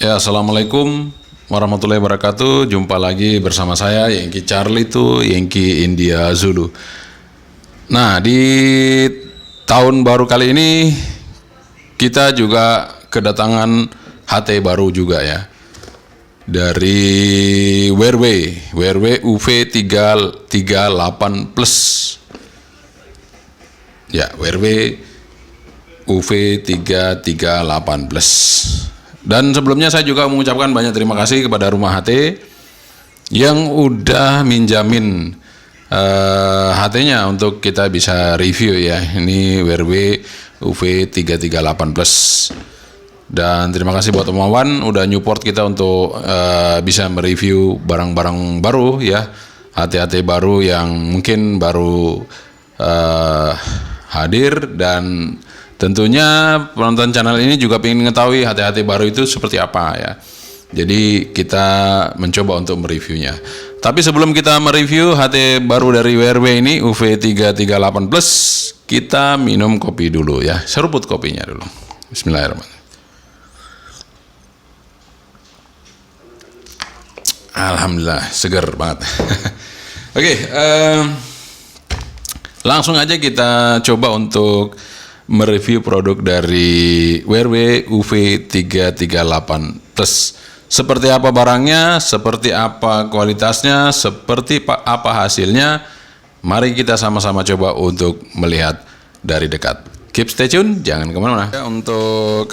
Ya, assalamualaikum warahmatullahi wabarakatuh. Jumpa lagi bersama saya Yankee Charlie itu Yankee India Zulu. Nah, di tahun baru kali ini kita juga kedatangan HT baru juga ya. Dari WRW UV38 Plus. Ya, WRW UV338 Plus. Dan sebelumnya saya juga mengucapkan banyak terima kasih kepada Rumah HT yang udah minjamin HT-nya untuk kita bisa review ya. Ini WRW UV338 Plus. Dan terima kasih buat Om Wawan udah nyupport kita untuk bisa mereview barang-barang baru ya. HT-HT baru yang mungkin baru hadir, dan tentunya penonton channel ini juga ingin mengetahui HT-HT baru itu seperti apa ya. Jadi kita mencoba untuk mereviewnya. Tapi sebelum kita mereview HT baru dari WRW ini UV338 Plus, kita minum kopi dulu ya. Seruput kopinya dulu. Bismillahirrahmanirrahim. Alhamdulillah, seger banget. Oke, langsung aja kita coba untuk mereview produk dari WRW UV338 Plus. Seperti apa barangnya, seperti apa kualitasnya, seperti apa hasilnya. Mari kita sama-sama coba untuk melihat dari dekat. Keep stay tune, jangan kemana-mana. Untuk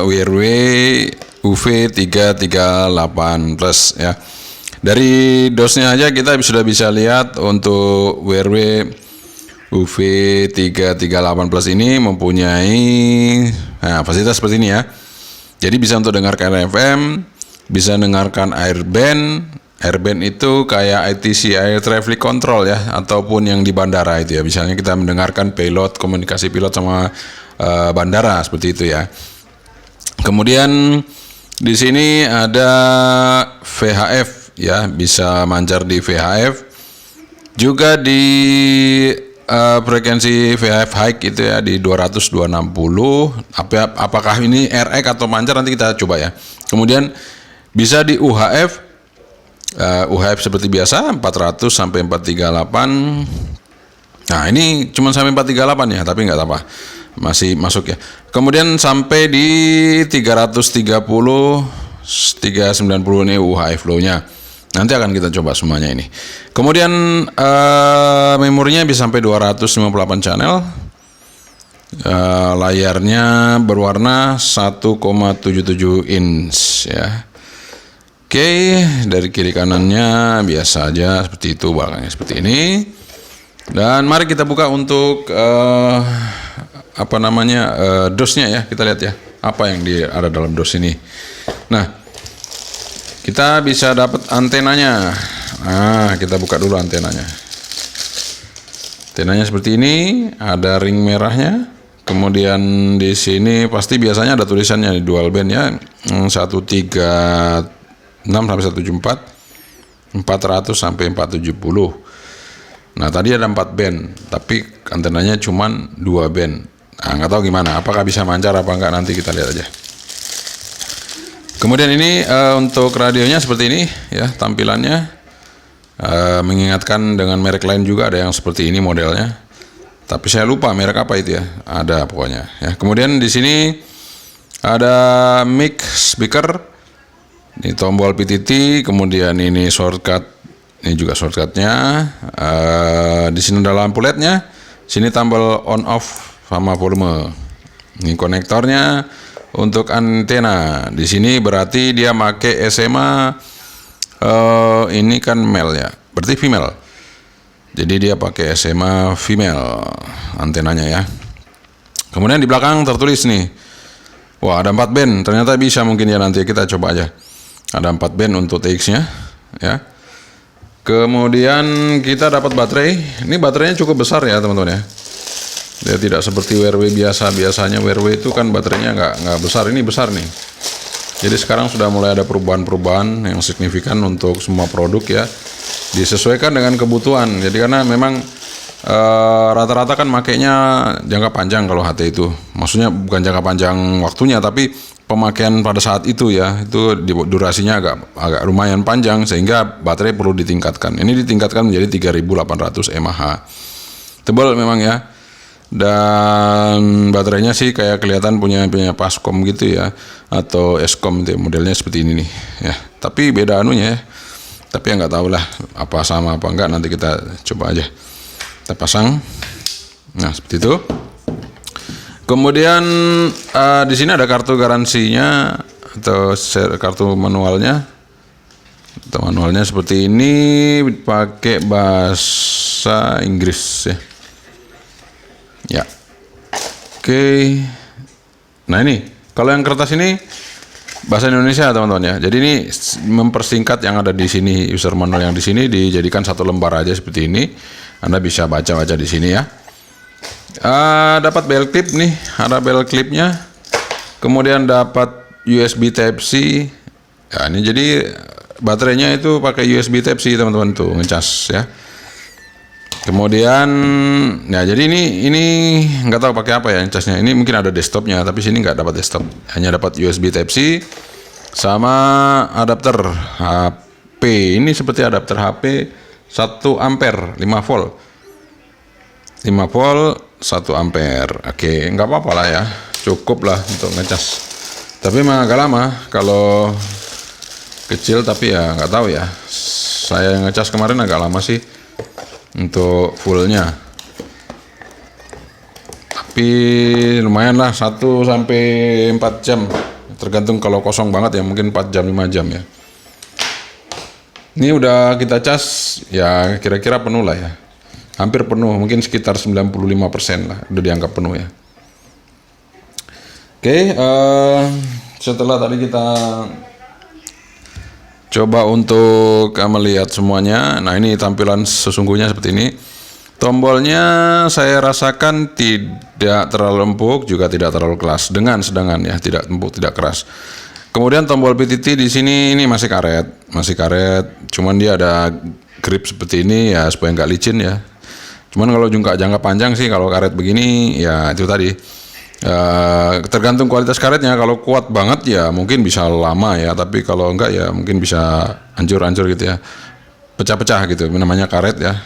WRW UV338 Plus ya. Dari dosnya aja kita sudah bisa lihat untuk WRW UV338 Plus ini mempunyai fasilitas seperti ini ya. Jadi bisa untuk dengarkan FM, bisa dengarkan airband. Airband itu kayak ITC, Air Traffic Control ya, ataupun yang di bandara itu ya. Misalnya kita mendengarkan pilot, komunikasi pilot sama bandara seperti itu ya. Kemudian di sini ada VHF ya, bisa mancar di VHF. Juga di frekuensi VHF high itu ya di 200-260. Apakah ini RX atau mancar nanti kita coba ya. Kemudian bisa di UHF. UHF seperti biasa 400 sampai 438. Nah, ini cuma sampai 438 ya, tapi nggak apa. Masih masuk ya. Kemudian sampai di 330 390 ini UHF low-nya. Nanti akan kita coba semuanya ini. Kemudian memorinya bisa sampai 258 channel. Layarnya berwarna 1,77 inch ya. Oke, dari kiri kanannya biasa aja seperti itu, belakangnya seperti ini. Dan mari kita buka untuk dosnya ya. Kita lihat ya, apa yang ada dalam dos ini. Nah, kita bisa dapat antenanya. Nah, kita buka dulu antenanya. Antenanya seperti ini, ada ring merahnya. Kemudian di sini pasti biasanya ada tulisannya di dual band ya. 136 sampai 174, 400 sampai 470. Nah, tadi ada 4 band, tapi antenanya cuma 2 band. Nah, nggak tahu gimana, apakah bisa mancar apa enggak, nanti kita lihat aja. Kemudian ini untuk radionya seperti ini ya tampilannya, mengingatkan dengan merek lain juga ada yang seperti ini modelnya, tapi saya lupa merek apa itu ya, ada pokoknya ya. Kemudian di sini ada mic speaker, ini tombol PTT, kemudian ini shortcut, ini juga shortcutnya. Di sini ada lampu LED-nya, sini tombol on off sama volume. Ini konektornya. Untuk antena di sini berarti dia pakai SMA, ini kan male ya, berarti female. Jadi dia pakai SMA female antenanya ya. Kemudian di belakang tertulis nih, wah ada 4 band, ternyata bisa mungkin ya, nanti kita coba aja. Ada 4 band untuk TX-nya ya. Kemudian kita dapat baterai. Ini baterainya cukup besar ya teman-teman ya. Dia tidak seperti WRW biasanya WRW itu kan baterainya nggak besar, ini besar nih. Jadi sekarang sudah mulai ada perubahan-perubahan yang signifikan untuk semua produk ya, disesuaikan dengan kebutuhan. Jadi karena memang rata-rata kan makainya jangka panjang kalau HT itu, maksudnya bukan jangka panjang waktunya tapi pemakaian pada saat itu ya, itu durasinya agak lumayan panjang sehingga baterai perlu ditingkatkan. Ini ditingkatkan menjadi 3800 mAh. Tebal memang ya. Dan baterainya sih kayak kelihatan punya Pascom gitu ya, atau Escom itu modelnya seperti ini nih ya. Tapi beda anunya ya. Tapi ya nggak tahu lah apa sama apa enggak, nanti kita coba aja. Kita pasang. Nah, seperti itu. Kemudian di sini ada kartu garansinya atau kartu manualnya. Atau manualnya seperti ini, pakai bahasa Inggris ya. Ya, oke. Nah ini, kalau yang kertas ini bahasa Indonesia teman-teman ya. Jadi ini mempersingkat yang ada di sini, user manual yang di sini dijadikan satu lembar aja seperti ini. Anda bisa baca-baca di sini ya. Dapat belt clip nih, ada belt clipnya. Kemudian dapat USB Type C. Ya ini jadi baterainya itu pakai USB Type C teman-teman tuh, ngecas ya. Kemudian, ya jadi ini nggak tahu pakai apa ya casnya. Ini mungkin ada desktopnya, tapi sini nggak dapat desktop. Hanya dapat USB Type C sama adapter HP. Ini seperti adapter HP 1 ampere 5 volt. 5 volt 1 ampere. Oke, nggak apa-apa lah ya. Cukup lah untuk ngecas. Tapi memang agak lama kalau kecil, tapi ya nggak tahu ya. Saya yang ngecas kemarin agak lama sih untuk fullnya, tapi lumayan lah 1 sampai 4 jam, tergantung kalau kosong banget ya mungkin 4 jam 5 jam ya. Ini udah kita cas ya, kira-kira penuh lah ya, hampir penuh, mungkin sekitar 95% lah udah dianggap penuh ya. Oke, setelah tadi kita coba untuk melihat semuanya. Nah ini tampilan sesungguhnya seperti ini. Tombolnya saya rasakan tidak terlalu empuk, juga tidak terlalu keras, dengan sedangan ya, tidak empuk tidak keras. Kemudian tombol PTT di sini ini masih karet, cuman dia ada grip seperti ini ya supaya nggak licin ya. Cuman kalau jangka panjang sih kalau karet begini ya itu tadi. Tergantung kualitas karetnya. Kalau kuat banget ya mungkin bisa lama ya, tapi kalau enggak ya mungkin bisa hancur gitu ya, pecah-pecah gitu, namanya karet ya.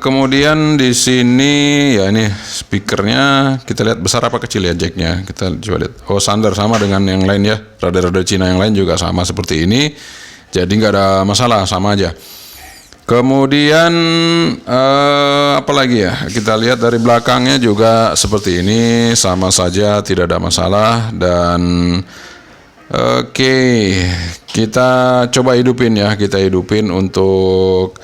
Kemudian di sini ya ini speakernya, kita lihat besar apa kecil ya jacknya, kita coba lihat. Oh standar sama dengan yang lain ya, rada-rada Cina yang lain juga sama seperti ini, jadi nggak ada masalah, sama aja. Kemudian apa lagi ya, kita lihat dari belakangnya juga seperti ini, sama saja tidak ada masalah. Dan oke, kita coba hidupin ya, kita hidupin untuk,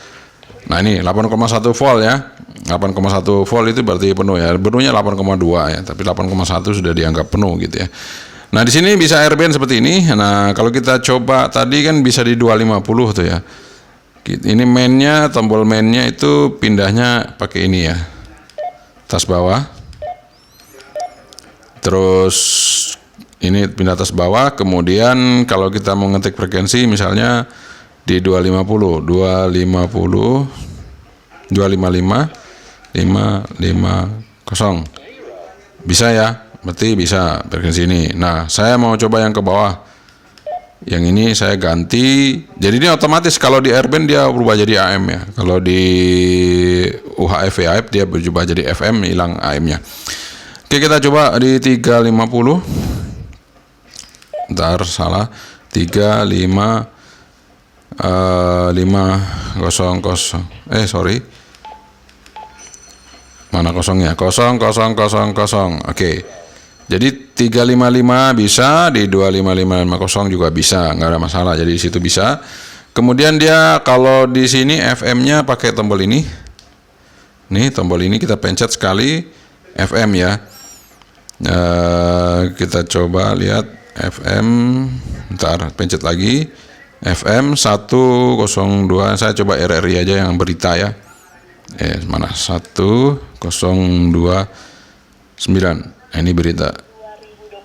nah ini 8,1 volt ya, 8,1 volt itu berarti penuh ya, penuhnya 8,2 ya, tapi 8,1 sudah dianggap penuh gitu ya. Nah di sini bisa airband seperti ini. Nah kalau kita coba tadi kan bisa di 250 tuh ya. Ini mainnya, tombol mainnya itu pindahnya pakai ini ya, tas bawah. Terus ini pindah tas bawah. Kemudian kalau kita mau ngetik frekuensi misalnya di 255 550 bisa ya, berarti bisa frekuensi ini. Nah saya mau coba yang ke bawah, yang ini saya ganti, jadi ini otomatis kalau di airband dia berubah jadi AM ya, kalau di UHF VHF dia berubah jadi FM, hilang AM-nya. Oke kita coba di 350, ntar salah, 35500, sorry, mana kosongnya, 0000, oke. Jadi 355 bisa, di 25550 juga bisa, nggak ada masalah. Jadi di situ bisa. Kemudian dia kalau di sini FM-nya pakai tombol ini. Nih tombol ini kita pencet sekali, FM ya. Kita coba lihat FM. Ntar pencet lagi. FM 102. Saya coba RRI aja yang berita ya. Mana 1029. Nah, ini berita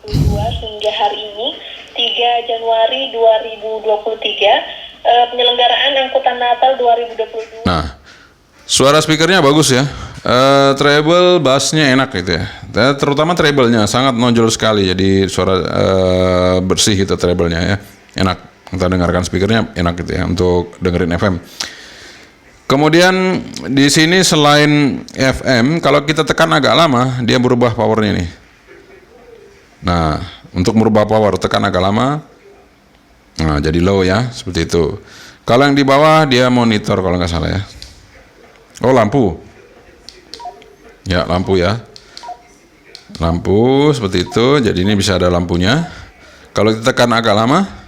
2022 hingga hari ini 3 Januari 2023 penyelenggaraan angkutan Natal 2022. Nah, suara speakernya bagus ya. Treble bassnya enak gitu ya. Terutama treble-nya sangat nonjol sekali. Jadi suara bersih gitu treble-nya ya. Enak. Kita dengarkan speakernya enak gitu ya untuk dengerin FM. Kemudian di sini selain FM, kalau kita tekan agak lama, dia berubah powernya nih. Nah, untuk merubah power tekan agak lama. Nah, jadi low ya, seperti itu. Kalau yang di bawah dia monitor kalau nggak salah ya. Oh, lampu. Ya, lampu ya. Lampu seperti itu, jadi ini bisa ada lampunya. Kalau ditekan agak lama,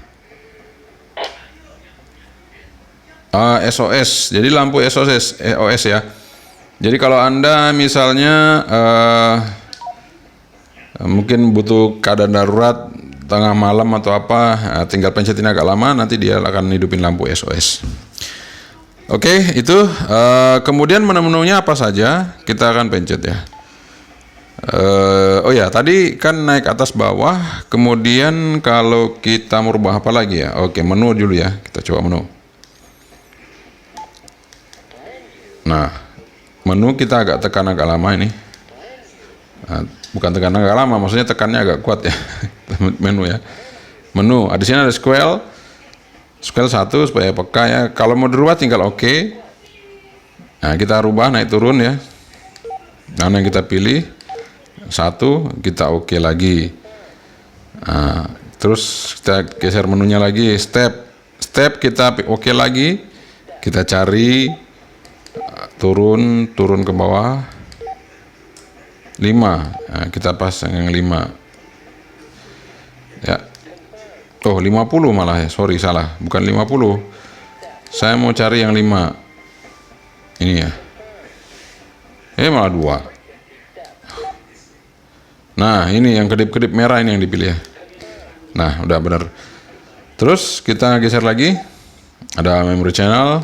SOS, jadi lampu SOS ya. Jadi kalau Anda misalnya mungkin butuh keadaan darurat tengah malam atau apa, tinggal pencetin agak lama, nanti dia akan hidupin lampu SOS. Oke, itu kemudian menu-menunya apa saja kita akan pencet ya. Oh ya, tadi kan naik atas bawah, kemudian kalau kita mau rubah apa lagi ya? Oke, menu dulu ya, kita coba menu. Nah, menu kita agak tekan agak lama ini. Nah, bukan tekan agak lama, maksudnya tekannya agak kuat ya. Menu ya. Menu, di sini ada scroll 1 supaya peka ya. Kalau mau dirubah tinggal oke. Nah, kita rubah naik turun ya. Mana yang kita pilih? 1, kita oke lagi. Nah, terus kita geser menunya lagi, step kita oke lagi. Kita cari turun ke bawah 5. Nah, kita pasang yang 5 ya. Oh, 50 malah ya, sorry salah, bukan 50. Saya mau cari yang 5 ini ya. Malah 2. Nah, ini yang kedip-kedip merah ini yang dipilih ya. Nah, udah benar. Terus kita geser lagi, ada memory channel,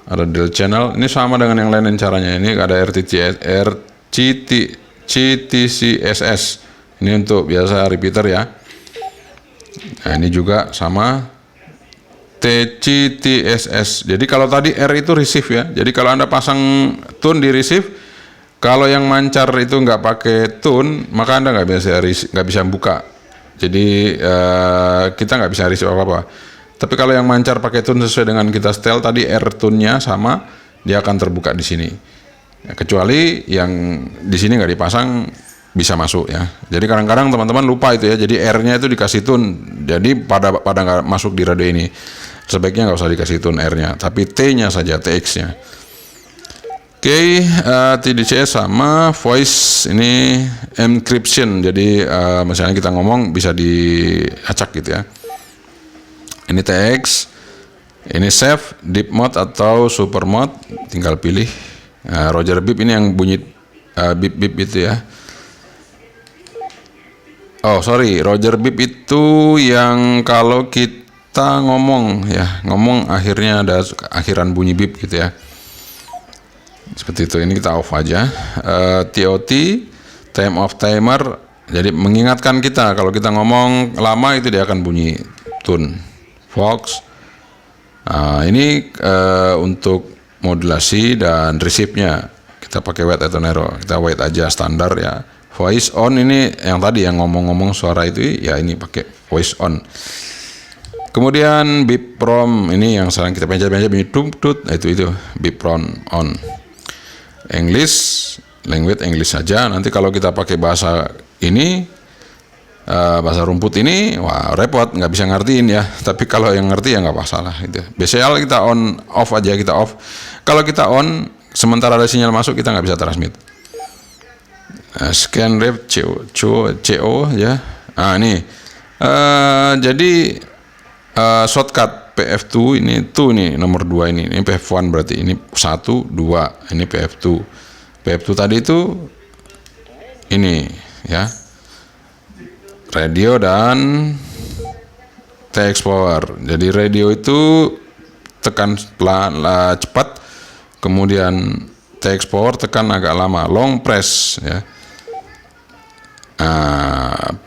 ada dual channel. Ini sama dengan yang lain caranya. Ini ada RTCSS. Ini untuk biasa repeater ya. Nah, ini juga sama TCTSS. Jadi kalau tadi R itu receive ya. Jadi kalau Anda pasang tune di receive, kalau yang mancar itu nggak pakai tune, maka Anda nggak bisa buka. Jadi kita nggak bisa receive apa-apa. Tapi kalau yang mancar pakai tune sesuai dengan kita setel tadi R tune-nya sama, dia akan terbuka di sini. Ya, kecuali yang di sini nggak dipasang bisa masuk ya. Jadi kadang-kadang teman-teman lupa itu ya. Jadi R-nya itu dikasih tune. Jadi pada nggak masuk di radio ini. Sebaiknya nggak usah dikasih tune R-nya, tapi T-nya saja, TX-nya. Oke, TDCS sama voice ini encryption. Jadi misalnya kita ngomong bisa diacak gitu ya. Ini TX, ini save, deep mode atau super mode, tinggal pilih. Roger beep ini yang bunyi beep beep itu ya. Oh sorry, Roger beep itu yang kalau kita ngomong ya, ngomong akhirnya ada akhiran bunyi beep gitu ya. Seperti itu. Ini kita off aja. TOT, time off timer, jadi mengingatkan kita kalau kita ngomong lama itu dia akan bunyi tune. Fox. Nah, ini untuk modulasi dan receive-nya kita pakai wait atau narrow. Kita wait aja standar ya. Voice on ini yang tadi yang ngomong-ngomong suara itu ya, ini pakai voice on. Kemudian beep from ini yang sekarang kita pencet-pencet bunyi tut, itu beep from on. English, language English saja. Nanti kalau kita pakai bahasa ini, bahasa rumput ini, wah repot, nggak bisa ngertiin ya. Tapi kalau yang ngerti ya nggak masalah gitu. BCL kita on off aja, kita off. Kalau kita on, sementara ada sinyal masuk kita nggak bisa transmit. Scan rep CO ya. Nah ini jadi shortcut PF2 ini nomor 2 ini PF1 berarti ini 1 2 ini PF2. PF2 tadi itu ini ya. Radio dan TX power. Jadi radio itu tekan pelan cepat, kemudian TX power tekan agak lama, long press ya.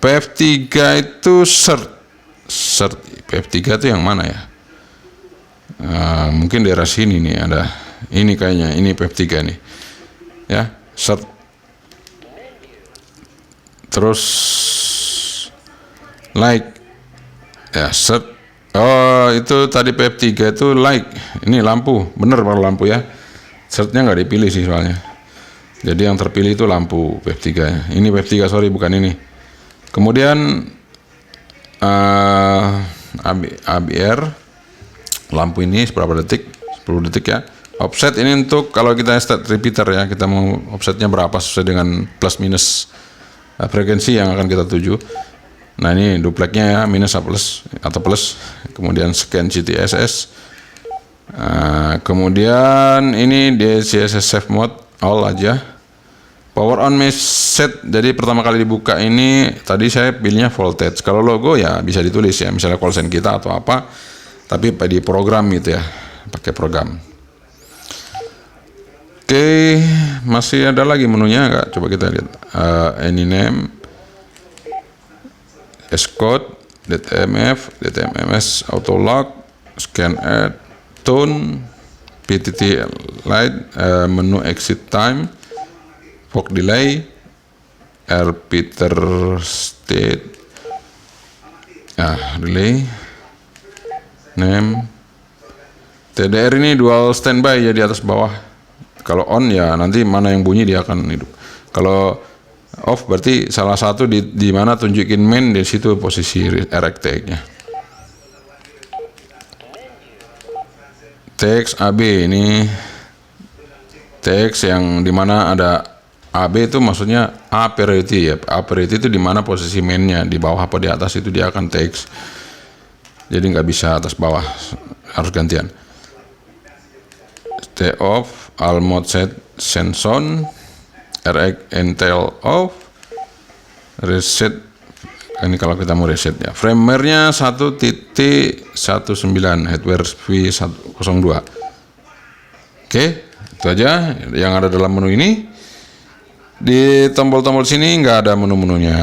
PF3 itu sert PF3 itu yang mana ya? Mungkin daerah sini nih ada. Ini kayaknya ini PF3 nih. ya, set. Terus like, ya, set. Oh, itu tadi PF3 itu like. Ini lampu, bener kalau lampu ya. Setnya nggak dipilih sih soalnya. Jadi yang terpilih itu lampu PF3 nya. Ini PF3, sorry, bukan ini. Kemudian ABR lampu ini seberapa detik? 10 detik ya. Offset ini untuk kalau kita start repeater ya, kita mau offsetnya berapa sesuai dengan plus minus frekuensi yang akan kita tuju. Nah, ini dupleknya ya, minus atau plus. Kemudian scan GTSS. Kemudian ini DCSS save mode all aja. Power on set, jadi pertama kali dibuka ini tadi saya pilihnya voltage. Kalau logo ya bisa ditulis ya, misalnya call sign kita atau apa, tapi di program gitu ya, pakai program. Oke, masih ada lagi menunya nggak? Coba kita lihat. Any name, S-code, DTMF, DTMMS, auto lock, scan add, tone, PTT light, menu exit time, fog delay, repeater state, delay, name, TDR ini dual standby ya, di atas bawah. Kalau on ya nanti mana yang bunyi dia akan hidup. Kalau off berarti salah satu di mana tunjukin main, di situ posisi RX-nya. Text AB ini teks yang dimana ada AB itu maksudnya A priority ya. A priority itu dimana posisi mainnya, di bawah apa di atas, itu dia akan teks. Jadi nggak bisa atas bawah, harus gantian. Stay off, all mode set, sense on, RX Intel off, reset. Ini kalau kita mau reset ya. Firmware-nya 1.19, hardware V102. Oke, itu aja yang ada dalam menu ini. Di tombol-tombol sini nggak ada menu-menunya.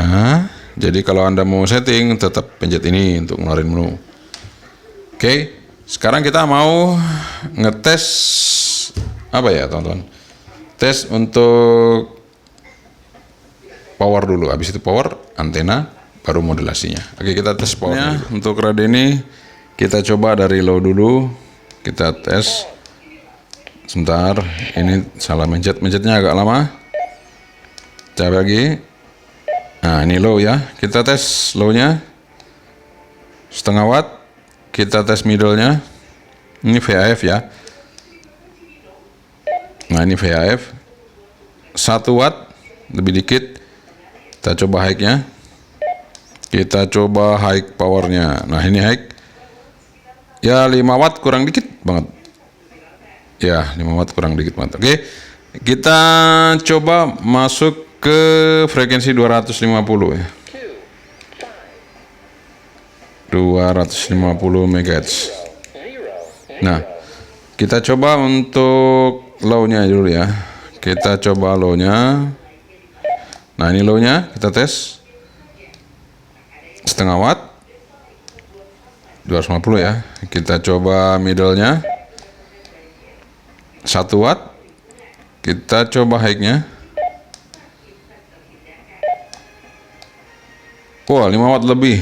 Jadi kalau Anda mau setting, tetap pencet ini untuk ngeluarin menu. Oke, sekarang kita mau ngetes apa ya, teman-teman? Tes untuk power dulu. Habis itu power, antena, baru modulasinya. Oke, kita tes powernya. Untuk radio ini kita coba dari low dulu. Kita tes. Sebentar, ini salah mencetnya agak lama. Coba lagi. Nah, ini low ya. Kita tes low-nya 0,5 watt. Kita tes middle-nya. Ini VHF ya. Nah, ini VHF 1 watt, lebih dikit. Kita coba high-nya. Kita coba high power-nya. Nah, ini high. Ya, 5 watt kurang dikit banget. Ya, 5 watt kurang dikit banget. Oke. Kita coba masuk ke frekuensi 250 ya. 250 MHz. Nah, kita coba untuk low-nya dulu ya. Kita coba low-nya. Nah, ini low-nya kita tes. 0,5 watt. 250 ya. Kita coba middle-nya. 1 watt. Kita coba high-nya. Wah, 5 watt lebih.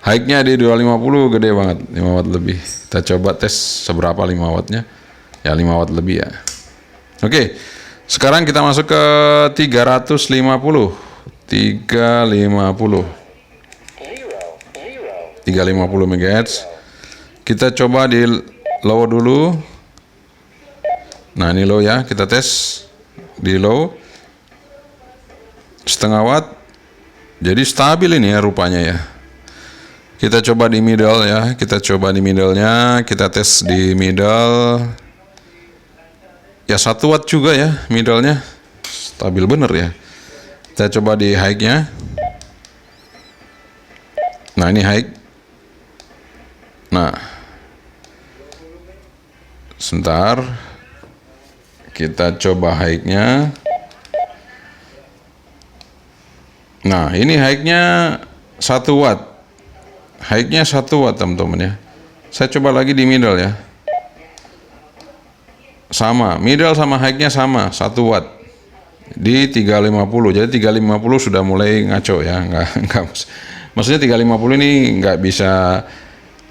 High-nya di 250 gede banget, 5 watt lebih. Kita coba tes seberapa 5 wattnya. Ya, 5 watt lebih ya. Oke, sekarang kita masuk ke 350. 350 MHz. Kita coba di low dulu. Nah, ini low ya, kita tes di low 0,5 watt. Jadi stabil ini ya rupanya ya. Kita coba di middle ya, kita coba di middle-nya, kita tes di middle. Ya 1 watt juga ya middle-nya. Stabil bener ya. Kita coba di high-nya. Nah, ini high. Nah, sebentar. Kita coba high-nya. Nah, ini high-nya 1 watt. High-nya 1 watt teman-teman ya. Saya coba lagi di middle ya. sama, middle sama high-nya sama 1 watt di 350. Jadi 350 sudah mulai ngaco ya, enggak maksudnya 350 ini nggak bisa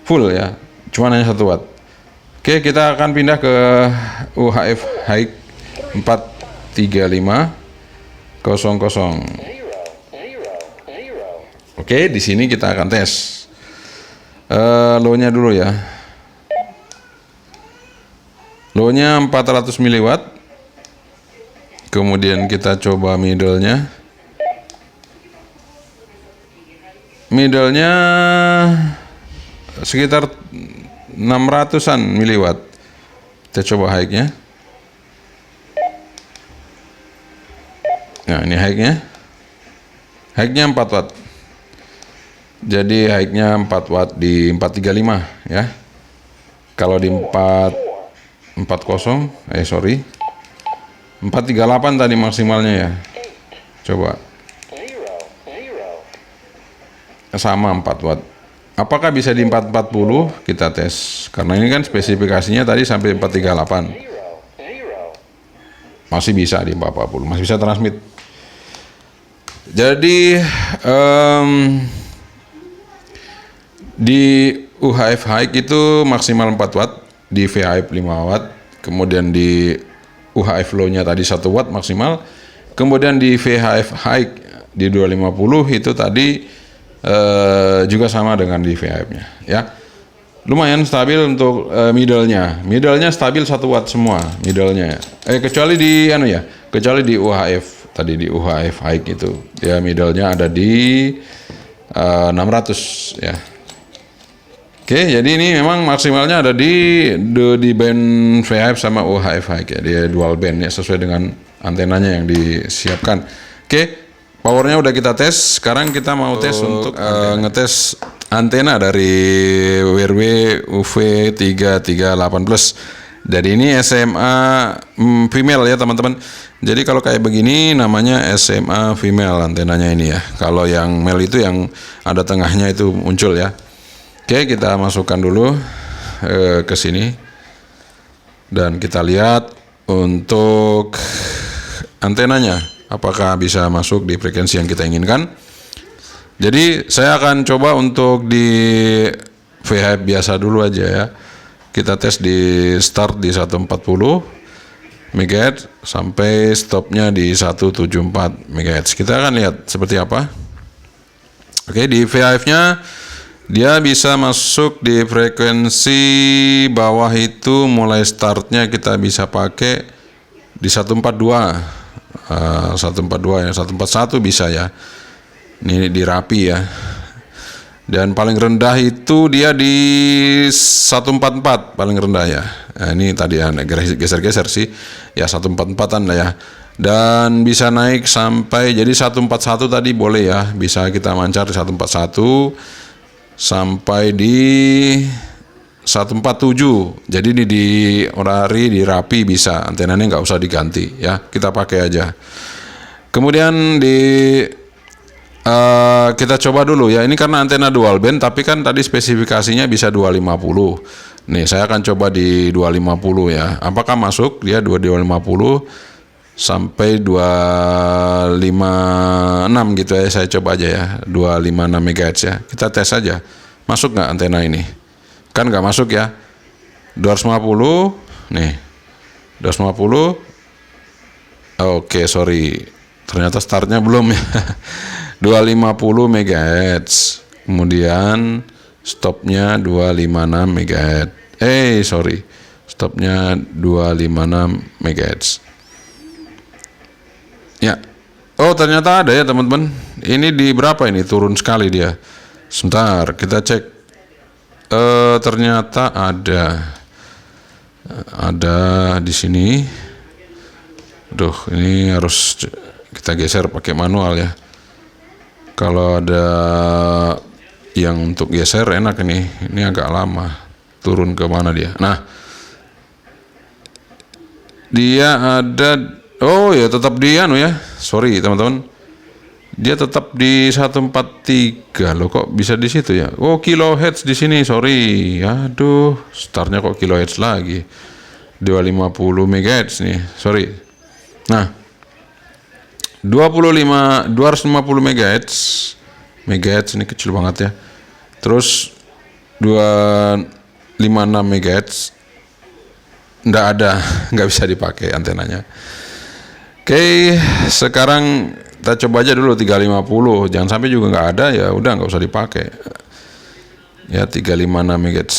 full ya, cuma hanya 1 watt. Oke, kita akan pindah ke UHF high 43500. Oke, di sini kita akan tes low-nya dulu ya. Low-nya 400 mW. Kemudian kita coba middle-nya. Middle-nya sekitar 600-an miliwatt. Kita coba high-nya. Nah, ini high-nya. High-nya 4 watt. Jadi high-nya 4 watt di 435 ya. Kalau di 440, 438 tadi maksimalnya ya. Coba. Sama 4 watt. Apakah bisa di 440? Kita tes. Karena ini kan spesifikasinya tadi sampai 438. Masih bisa di 440, masih bisa transmit. Jadi di UHF high itu maksimal 4 watt, di VHF 5 watt, kemudian di UHF low-nya tadi 1 watt maksimal, kemudian di VHF high di 250 itu tadi juga sama dengan di VHF-nya ya. Lumayan stabil untuk middle-nya. Middle-nya stabil 1 watt semua middle-nya. Kecuali di kecuali di UHF tadi, di UHF high itu. Ya middle-nya ada di 600 ya. Oke, jadi ini memang maksimalnya ada di band VHF sama UHF high ya. Dia dual band ya, sesuai dengan antenanya yang disiapkan. Oke, powernya udah kita tes. Sekarang kita mau tes untuk ngetes antena dari WRW UV338 Plus. Jadi ini SMA female ya teman-teman. Jadi kalau kayak begini namanya SMA female antenanya ini ya. Kalau yang male itu yang ada tengahnya itu muncul ya. Oke, kita masukkan dulu ke sini dan kita lihat untuk antenanya apakah bisa masuk di frekuensi yang kita inginkan. Jadi saya akan coba untuk di VHF biasa dulu aja ya. Kita tes di start di 140 MHz sampai stopnya di 174 MHz. Kita akan lihat seperti apa. Oke, di VHF-nya dia bisa masuk di frekuensi bawah itu, mulai startnya kita bisa pakai di 142 ya, 141 bisa ya. Ini di Rapi ya. Dan paling rendah itu dia di 144 paling rendah ya. Nah, ini tadi ya geser-geser sih. Ya 144-an lah ya. Dan bisa naik sampai jadi 141 tadi boleh ya. Bisa kita mancar di 141 sampai di 147. Jadi ini di Orari, di Rapi bisa. Antenanya nggak usah diganti ya. Kita pakai aja. Kemudian kita coba dulu ya. Ini karena antena dual band, tapi kan tadi spesifikasinya bisa 250. Nih, saya akan coba di 250 ya. Apakah masuk? Dia 250 sampai 256 gitu ya. Saya coba aja ya. 256 MHz ya. Kita tes aja. Masuk nggak antena ini? Kan nggak masuk ya. 250. Nih. 250. Oke, sorry. Ternyata startnya belum ya. 250 MHz. Kemudian stopnya 256 MHz. Sorry. Stopnya 256 MHz. Ya. Oh, ternyata ada ya, teman-teman. Ini di berapa ini? Turun sekali dia. Sebentar, kita cek. Ternyata ada di sini. Duh, ini harus kita geser pakai manual ya. Kalau ada yang untuk geser enak ini agak lama. Turun ke mana dia? Nah, dia ada. Oh ya, tetap di ya. Sorry teman-teman. Dia tetap di 143 loh, kok bisa di situ ya? Oh, kilohertz di sini, sorry. Aduh, startnya kok kilohertz lagi. 250 MHz nih, sorry. Nah, 250 MHz ini kecil banget ya. Terus 256 MHz nggak ada, nggak bisa dipakai antenanya. Oke, sekarang kita coba aja dulu 350. Jangan sampai juga nggak ada, ya udah nggak usah dipakai. Ya 356 MHz.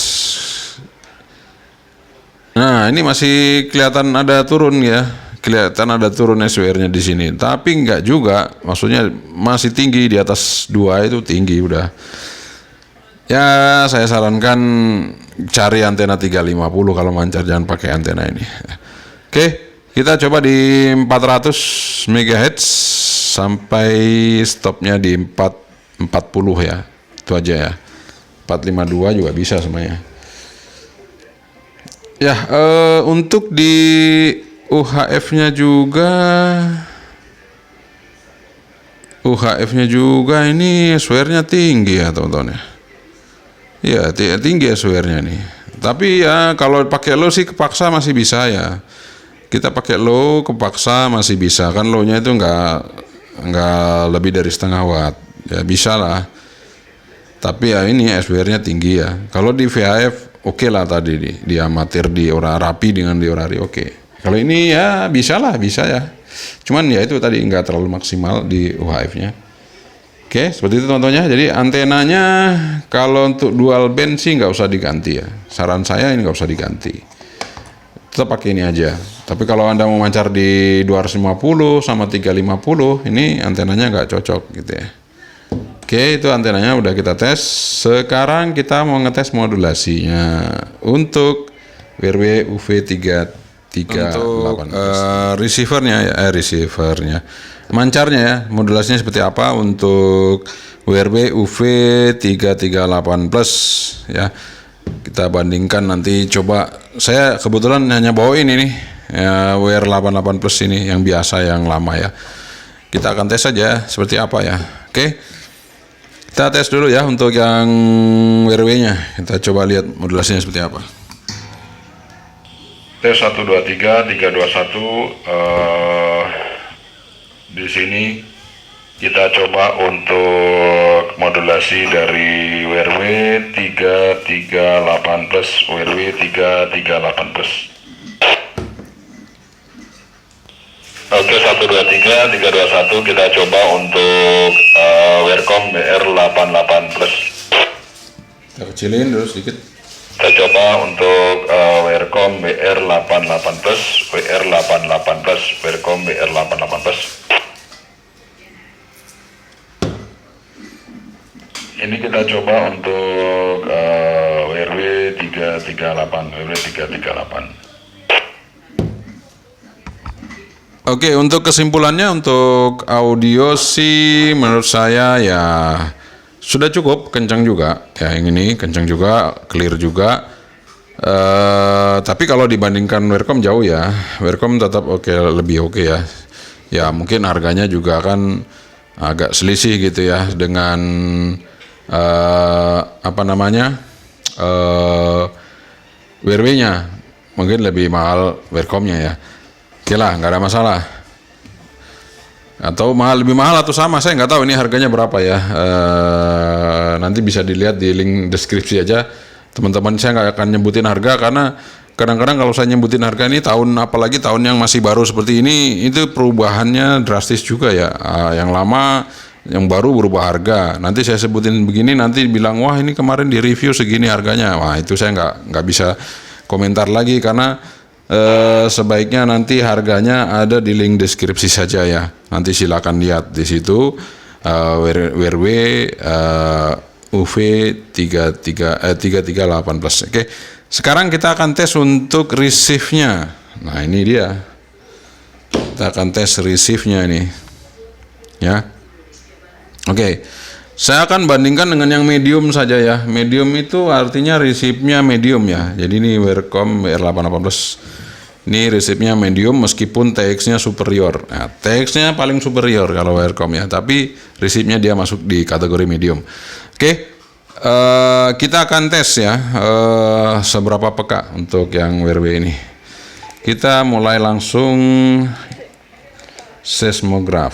Nah, ini masih kelihatan ada turun ya. Kelihatan ada turun SWR-nya di sini. Tapi nggak juga, maksudnya masih tinggi di atas 2 itu tinggi udah. Ya, saya sarankan cari antena 350 kalau mancar, jangan pakai antena ini. Oke, kita coba di 400 MHz sampai stopnya di 440 ya. Itu aja ya. 452 juga bisa semuanya. Ya, untuk di UHF-nya juga ini SWR-nya tinggi ya teman-teman ya. Ya tinggi SWR-nya nih. Tapi ya kalau pakai low sih kepaksa masih bisa ya. Kita pakai low kepaksa masih bisa kan, low-nya itu nggak lebih dari setengah watt ya, bisa lah. Tapi ya ini SWR-nya tinggi ya. Kalau di VHF oke lah tadi di amatir, di ora rapi dengan di orari oke. Kalau ini ya bisa ya. Cuman ya itu tadi nggak terlalu maksimal di UHF-nya. Oke, seperti itu teman-teman ya. Jadi antenanya kalau untuk dual band sih nggak usah diganti ya. Saran saya ini nggak usah diganti. Tetap pakai ini aja. Tapi kalau Anda mau mancar di 250 sama 350, ini antenanya nggak cocok gitu ya. Oke, itu antenanya udah kita tes. Sekarang kita mau ngetes modulasinya untuk WRW UV338. Untuk receivernya, mancarnya ya, modulasinya seperti apa untuk WRW UV338 plus ya. Kita bandingkan nanti, coba saya kebetulan hanya bawa ini nih ya, WR88 plus ini yang biasa, yang lama ya. Kita akan tes saja seperti apa ya. Oke, kita tes dulu ya untuk yang WRW-nya. Kita coba lihat modulasinya seperti apa. Tes 1 2 3 3 2 1. Di sini kita coba untuk modulasi dari WRW 338 plus, WRW 338 plus. Oke, 1 2 3 3 2 1 kita coba untuk WRCOM BR88 plus. Kita kecilin dulu sedikit. Kita coba untuk WRCOM BR88 plus, WR88 plus, WRCOM BR88 plus. Ini kita coba untuk WRW 338, WRW 338. Oke, untuk kesimpulannya untuk audio sih menurut saya ya sudah cukup kencang juga ya, yang ini kencang juga, clear juga. Tapi kalau dibandingkan WRCOM jauh ya, WRCOM tetap lebih oke ya. Ya mungkin harganya juga kan agak selisih gitu ya dengan WRW-nya mungkin lebih mahal WRCOM-nya ya. Oke lah, nggak ada masalah. Atau lebih mahal atau sama, saya nggak tahu ini harganya berapa ya. Nanti bisa dilihat di link deskripsi aja teman-teman. Saya nggak akan nyebutin harga karena kadang-kadang kalau saya nyebutin harga ini apalagi tahun yang masih baru seperti ini, itu perubahannya drastis juga ya. Yang lama, yang baru berubah harga. Nanti saya sebutin begini, nanti bilang wah ini kemarin di review segini harganya. Wah itu saya nggak bisa komentar lagi karena sebaiknya nanti harganya ada di link deskripsi saja ya. Nanti silakan lihat di situ WRW UV338 plus. Oke, sekarang kita akan tes untuk receive-nya. Nah ini dia, kita akan tes receive-nya ini ya. Oke, saya akan bandingkan dengan yang medium saja ya. Medium itu artinya receive-nya medium ya. Jadi ini WRCOM BR88 plus. Ini receive-nya medium meskipun TX-nya superior. Nah, TX-nya paling superior kalau WRCOM ya, tapi receive-nya dia masuk di kategori medium. Oke, kita akan tes ya seberapa peka untuk yang WRW ini. kita mulai langsung seismograf.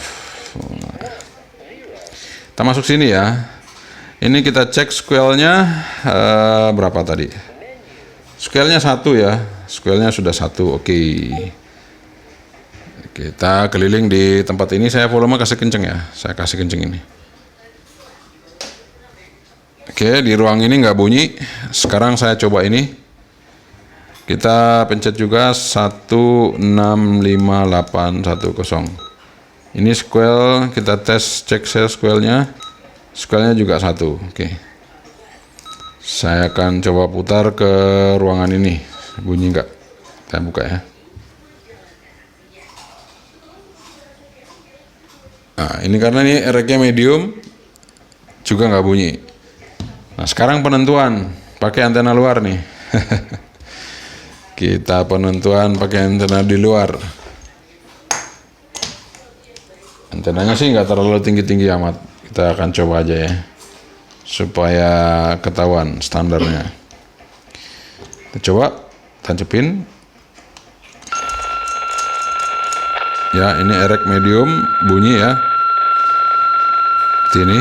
Kita masuk sini ya. Ini kita cek squelnya berapa tadi? Squelnya 1 ya. Squelnya sudah 1. Oke. Kita keliling di tempat ini. Saya volume kasih kenceng ya. Saya kasih kenceng ini. Oke, di ruang ini nggak bunyi. Sekarang saya coba ini. Kita pencet juga 165810. Ini squel, kita tes cek squelnya. Squelnya juga 1. Oke. Saya akan coba putar ke ruangan ini. Bunyi nggak? Saya buka ya. Nah, ini karena ini RX-nya medium juga nggak bunyi. Nah, sekarang penentuan pakai antena luar nih. Kita penentuan pakai antena di luar. Antenanya sih nggak terlalu tinggi-tinggi amat. Kita akan coba aja ya, supaya ketahuan standarnya. Kita coba tancepin. Ya, ini RX medium bunyi ya. Seperti ini.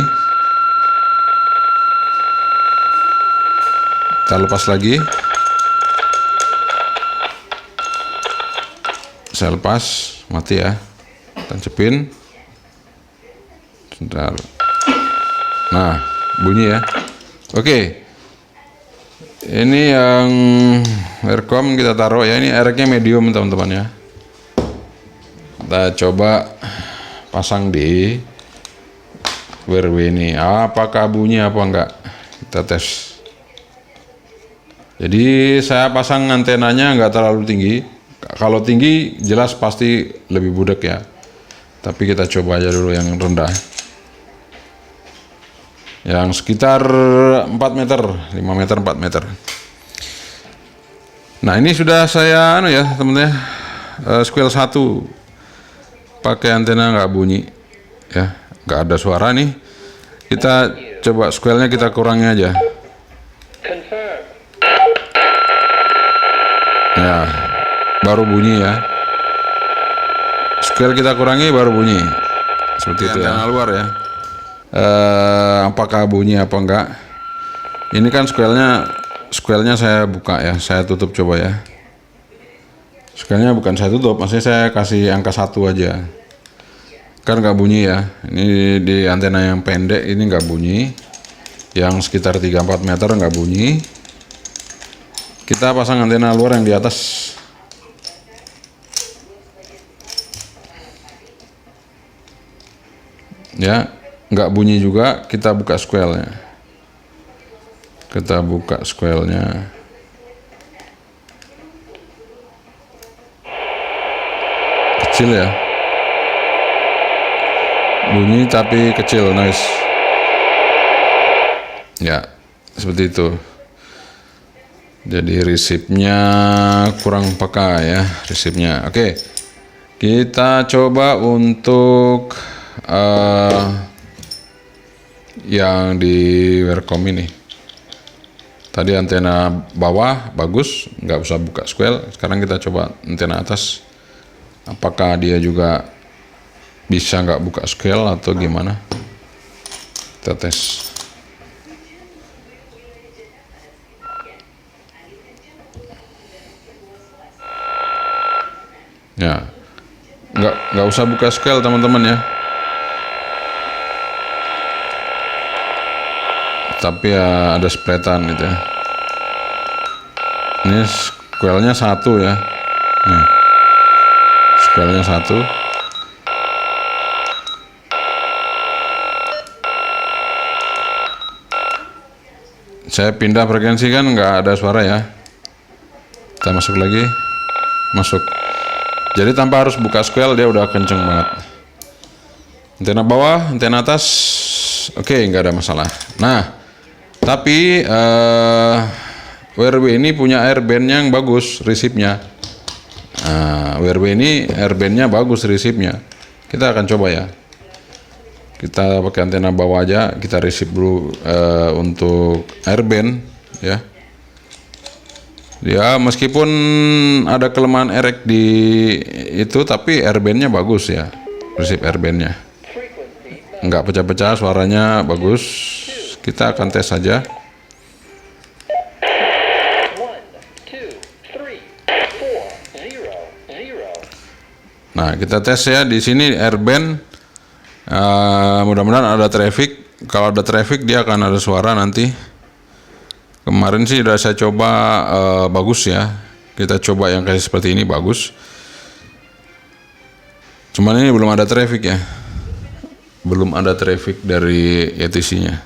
Kita lepas lagi. Saya lepas, mati ya. Tancepin. Sebentar. Nah, bunyi ya. Oke. Ini yang Aircom kita taruh ya. Ini RX-nya medium teman-teman ya. Kita coba pasang di WRW ini. Apakah bunyi apa enggak? Kita tes. Jadi saya pasang antenanya enggak terlalu tinggi. Kalau tinggi jelas pasti lebih budak ya. Tapi kita coba aja dulu yang rendah. Yang sekitar 4 meter, 5 meter, 4 meter. Nah, ini sudah saya ya teman-teman ya. Squel 1 pakai antena nggak bunyi ya, nggak ada suara nih. Kita coba squelnya kita kurangi aja. Ya, baru bunyi ya. Squel kita kurangi baru bunyi. Seperti itu ya. Luar ya. Apakah bunyi apa enggak? Ini kan squelnya saya buka ya, saya tutup coba ya. Squelnya bukan saya tutup, maksudnya saya kasih angka 1 aja. Kan nggak bunyi ya. Ini di antena yang pendek ini nggak bunyi. Yang sekitar 3-4 meter nggak bunyi. Kita pasang antena luar yang di atas. Ya, nggak bunyi juga. Kita buka squelnya. Kita buka squelnya. Kecil ya. Bunyi tapi kecil, noise. Ya, seperti itu. Jadi resipnya kurang peka ya, resipnya. Oke. Kita coba untuk yang di Wercom ini. Tadi antena bawah bagus, nggak usah buka squel. Sekarang kita coba antena atas. Apakah dia juga bisa nggak buka squel atau gimana? Kita tes. Ya, nggak usah buka squel teman-teman ya. Tapi ya ada spretan gitu ya. Ini squelnya 1 ya. Nih, squelnya 1. Saya pindah frekuensi kan nggak ada suara ya. Kita masuk lagi, masuk. Jadi tanpa harus buka squel dia udah kenceng banget. Antena bawah, antena atas, oke, nggak ada masalah. Nah, tapi WRW ini punya airband yang bagus resipnya. Nah, WRW ini airbandnya bagus resipnya. Kita akan coba ya. Kita pakai antena bawah aja, kita resip dulu untuk airband ya. Ya meskipun ada kelemahan erek di itu, tapi airbandnya bagus ya, resip airbandnya nggak pecah-pecah, suaranya bagus. Kita akan tes saja. Nah kita tes ya di sini airband. Mudah-mudahan ada traffic. Kalau ada traffic dia akan ada suara nanti. Kemarin sih udah saya coba bagus ya. Kita coba yang kayak seperti ini bagus. Cuman ini belum ada traffic ya. Belum ada traffic dari ETC-nya.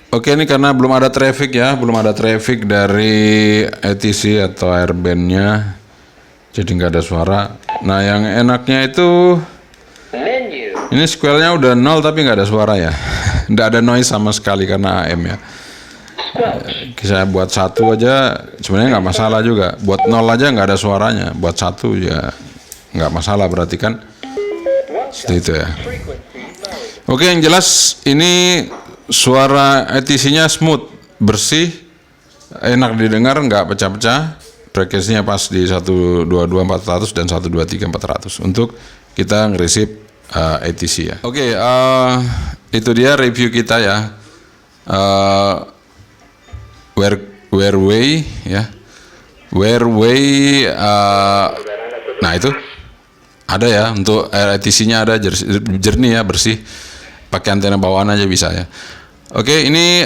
Oke, ini karena belum ada traffic ya, belum ada traffic dari ETC atau airband-nya. Jadi nggak ada suara. Nah, yang enaknya itu ini squeal-nya udah 0 tapi nggak ada suara ya. Nggak ada noise sama sekali karena AM ya. Saya buat 1 aja sebenarnya nggak masalah juga. Buat 0 aja nggak ada suaranya. Buat 1 ya nggak masalah, berarti kan seperti itu ya. Oke, yang jelas ini suara ETC-nya smooth, bersih, enak didengar, nggak pecah-pecah. Frekuensinya pas di 122.400 dan 123.400 untuk kita ngeresip ETC ya. Oke, itu dia review kita ya. Wearway ya, Wearway. Nah itu ada ya, untuk ETC-nya ada jernih ya, bersih, pakai antena bawaan aja bisa ya. Oke, ini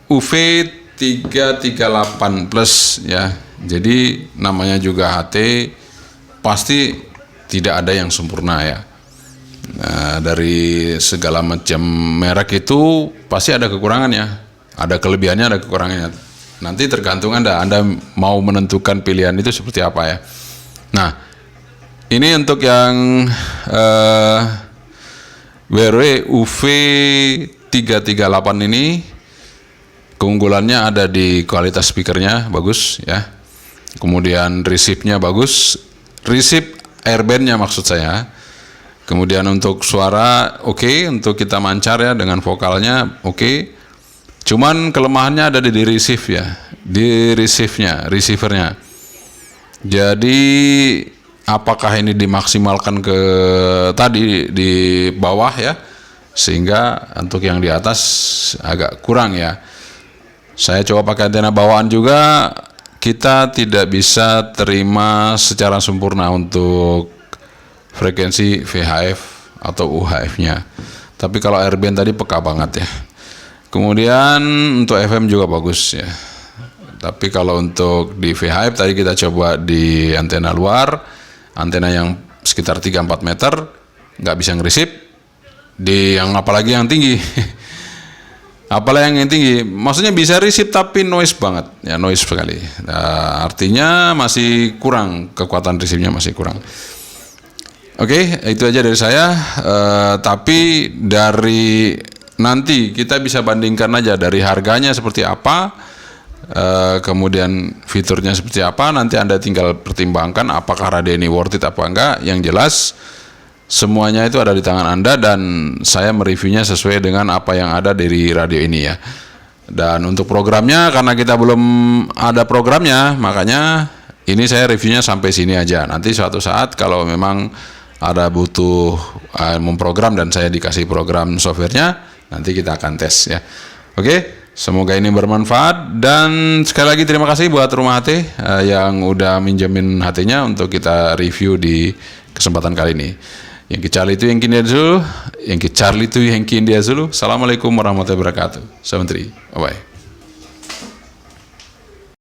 UV338 plus ya, jadi namanya juga HT, pasti tidak ada yang sempurna ya. Nah, dari segala macam merek itu pasti ada kekurangannya. Ada kelebihannya, ada kekurangannya. Nanti tergantung Anda mau menentukan pilihan itu seperti apa ya. Nah, ini untuk yang Wearway UV338 ini, keunggulannya ada di kualitas speakernya bagus ya. Kemudian receive-nya bagus, receive airband-nya maksud saya. Kemudian untuk suara oke, untuk kita mancar ya dengan vokalnya oke. Cuman kelemahannya ada di receive ya, di receivernya. Jadi apakah ini dimaksimalkan ke tadi di bawah ya, sehingga untuk yang di atas agak kurang ya. Saya coba pakai antena bawaan juga, kita tidak bisa terima secara sempurna untuk frekuensi VHF atau UHF-nya. Tapi kalau airband tadi peka banget ya. Kemudian untuk FM juga bagus ya. Tapi kalau untuk di VHF tadi kita coba di antena luar, antena yang sekitar 3-4 meter, nggak bisa ngeresip. Di yang apalagi yang tinggi. Apalagi yang tinggi, maksudnya bisa resip tapi noise banget, ya noise sekali. Nah, artinya masih kurang, kekuatan resipnya masih kurang. Oke, itu aja dari saya. Tapi dari nanti kita bisa bandingkan aja dari harganya seperti apa, kemudian fiturnya seperti apa. Nanti Anda tinggal pertimbangkan apakah radio ini worth it apa enggak. Yang jelas semuanya itu ada di tangan Anda, dan saya mereviewnya sesuai dengan apa yang ada dari radio ini ya. Dan untuk programnya, karena kita belum ada programnya, makanya ini saya reviewnya sampai sini aja. Nanti suatu saat kalau memang ada butuh memprogram dan saya dikasih program softwarenya, nanti kita akan tes ya. Oke, semoga ini bermanfaat, dan sekali lagi terima kasih buat Rumah HT yang udah minjemin HT-nya untuk kita review di kesempatan kali ini. Yang Charlie itu yang India Zulu, yang Charlie itu yang India Zulu. Assalamualaikum warahmatullahi wabarakatuh. 73. Bye bye.